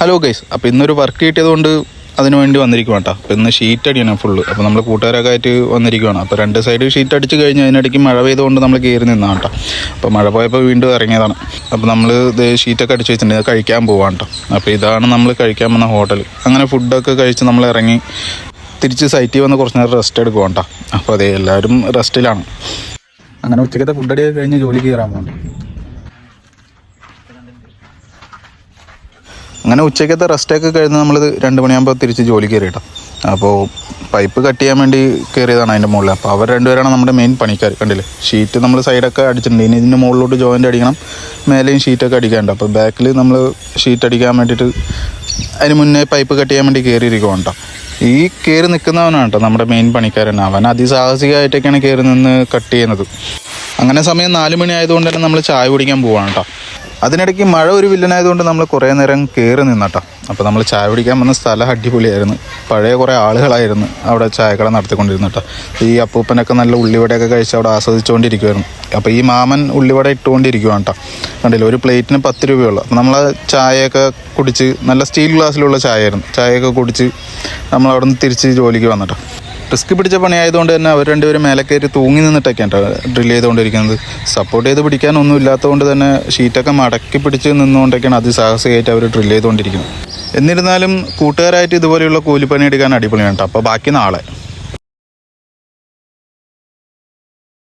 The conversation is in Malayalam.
ഹലോ ഗൈസ്, അപ്പോൾ ഇന്നൊരു വർക്ക് കിട്ടിയതുകൊണ്ട് അതിന് വേണ്ടി വന്നിരിക്കുകയാണ് കേട്ടോ. അപ്പോൾ ഇന്ന് ഷീറ്റ് അടിയാണ് ഫുള്ള്. അപ്പോൾ നമ്മൾ കൂട്ടുകാരൊക്കെ ആയിട്ട് വന്നിരിക്കുകയാണ്. അപ്പോൾ രണ്ട് സൈഡ് ഷീറ്റ് അടിച്ച് കഴിഞ്ഞ് അതിനിടയ്ക്ക് മഴ പെയ്തുകൊണ്ട് നമ്മൾ കയറി നിന്നാണ് കേട്ടോ. അപ്പോൾ മഴ പോയപ്പോൾ വീണ്ടും ഇറങ്ങിയതാണ്. അപ്പോൾ നമ്മൾ ഇത് ഷീറ്റൊക്കെ അടിച്ച് വെച്ചിട്ടുണ്ട്, കഴിക്കാൻ പോവാണ് കേട്ടോ. അപ്പോൾ ഇതാണ് നമ്മൾ കഴിക്കാൻ വന്ന ഹോട്ടൽ. അങ്ങനെ ഫുഡൊക്കെ കഴിച്ച് നമ്മൾ ഇറങ്ങി തിരിച്ച് സൈറ്റിൽ വന്ന് കുറച്ച് നേരം റെസ്റ്റ് എടുക്കുവാണ് കേട്ടോ. അപ്പോൾ അതേ എല്ലാവരും റെസ്റ്റിലാണ്. അങ്ങനെ ഉച്ചക്കത്തെ ഫുഡടിയൊക്കെ കഴിഞ്ഞ് ജോലിക്ക് കയറാൻ പോകണം. അങ്ങനെ ഉച്ചയ്ക്കത്തെ റെസ്റ്റൊക്കെ കഴിഞ്ഞ് നമ്മൾ 2 മണിയാകുമ്പോൾ തിരിച്ച് ജോലി കയറിയിട്ടാണ്. അപ്പോൾ പൈപ്പ് കട്ട് ചെയ്യാൻ വേണ്ടി കയറിയതാണ് അതിൻ്റെ മുകളിൽ. അപ്പോൾ അവർ രണ്ടുപേരാണ് നമ്മുടെ മെയിൻ പണിക്കാർ. കണ്ടില്ലേ, ഷീറ്റ് നമ്മൾ സൈഡൊക്കെ അടിച്ചിട്ടുണ്ട്. ഇനി ഇതിൻ്റെ മുകളിലോട്ട് ജോയിൻ്റ് അടിക്കണം, മേലെയും ഷീറ്റൊക്കെ അടിക്കാനുണ്ട്. അപ്പോൾ ബാക്കിൽ നമ്മൾ ഷീറ്റ് അടിക്കാൻ വേണ്ടിയിട്ട് അതിന് മുന്നേ പൈപ്പ് കട്ട് ചെയ്യാൻ വേണ്ടി കയറിയിരിക്കുവാണ് കേട്ടോ. ഈ കയറി നിൽക്കുന്നവനാണ് കേട്ടോ നമ്മുടെ മെയിൻ പണിക്കാരൻ. അവൻ അതിസാഹസികമായിട്ടൊക്കെയാണ് കയറി നിന്ന് കട്ട് ചെയ്യുന്നത്. അങ്ങനെ സമയം 4 മണി ആയതുകൊണ്ട് തന്നെ നമ്മൾ ചായ കുടിക്കാൻ പോവാണ് കേട്ടോ. അതിനിടയ്ക്ക് മഴ ഒരു വില്ലനായതുകൊണ്ട് നമ്മൾ കുറേ നേരം കയറി നിന്നട്ടോ. അപ്പോൾ നമ്മൾ ചായ കുടിക്കാൻ വന്ന സ്ഥലം അടിപൊളിയായിരുന്നു. പഴയ കുറേ ആളുകളായിരുന്നു അവിടെ ചായക്കട നടത്തിക്കൊണ്ടിരുന്നിട്ടോ. ഈ അപ്പൂപ്പനൊക്കെ നല്ല ഉള്ളിവടയൊക്കെ കഴിച്ച് അവിടെ ആസ്വദിച്ചുകൊണ്ടിരിക്കുമായിരുന്നു. അപ്പോൾ ഈ മാമൻ ഉള്ളിവട ഇട്ടുകൊണ്ടിരിക്കുകയാണ് കേട്ടോ. കണ്ടില്ല, ഒരു പ്ലേറ്റിന് 10 രൂപയുള്ളൂ. അപ്പോൾ നമ്മൾ ചായയൊക്കെ കുടിച്ച്, നല്ല സ്റ്റീൽ ഗ്ലാസ്സിലുള്ള ചായയായിരുന്നു, ചായയൊക്കെ കുടിച്ച് നമ്മൾ അവിടെ നിന്ന് തിരിച്ച് ജോലിക്ക് വന്നിട്ടോ. റിസ്ക് പിടിച്ച പണിയായതുകൊണ്ട് തന്നെ അവർ രണ്ടുപേരും മേലെ കയറി തൂങ്ങി നിന്നിട്ടൊക്കെയാണ് ഡ്രിൽ ചെയ്തുകൊണ്ടിരിക്കുന്നത്. സപ്പോർട്ട് ചെയ്ത് പിടിക്കാനൊന്നും ഇല്ലാത്തതുകൊണ്ട് തന്നെ ഷീറ്റൊക്കെ മടക്കി പിടിച്ച് നിന്നുകൊണ്ടൊക്കെയാണ് അതിസാഹസികമായിട്ട് അവർ ഡ്രിൽ ചെയ്തുകൊണ്ടിരിക്കുന്നത്. എന്നിരുന്നാലും കൂട്ടുകാരായിട്ട് ഇതുപോലെയുള്ള കൂലിപ്പണി എടുക്കാൻ അടിപൊളിയാണ് കേട്ടോ. അപ്പോൾ ബാക്കി നാളെ.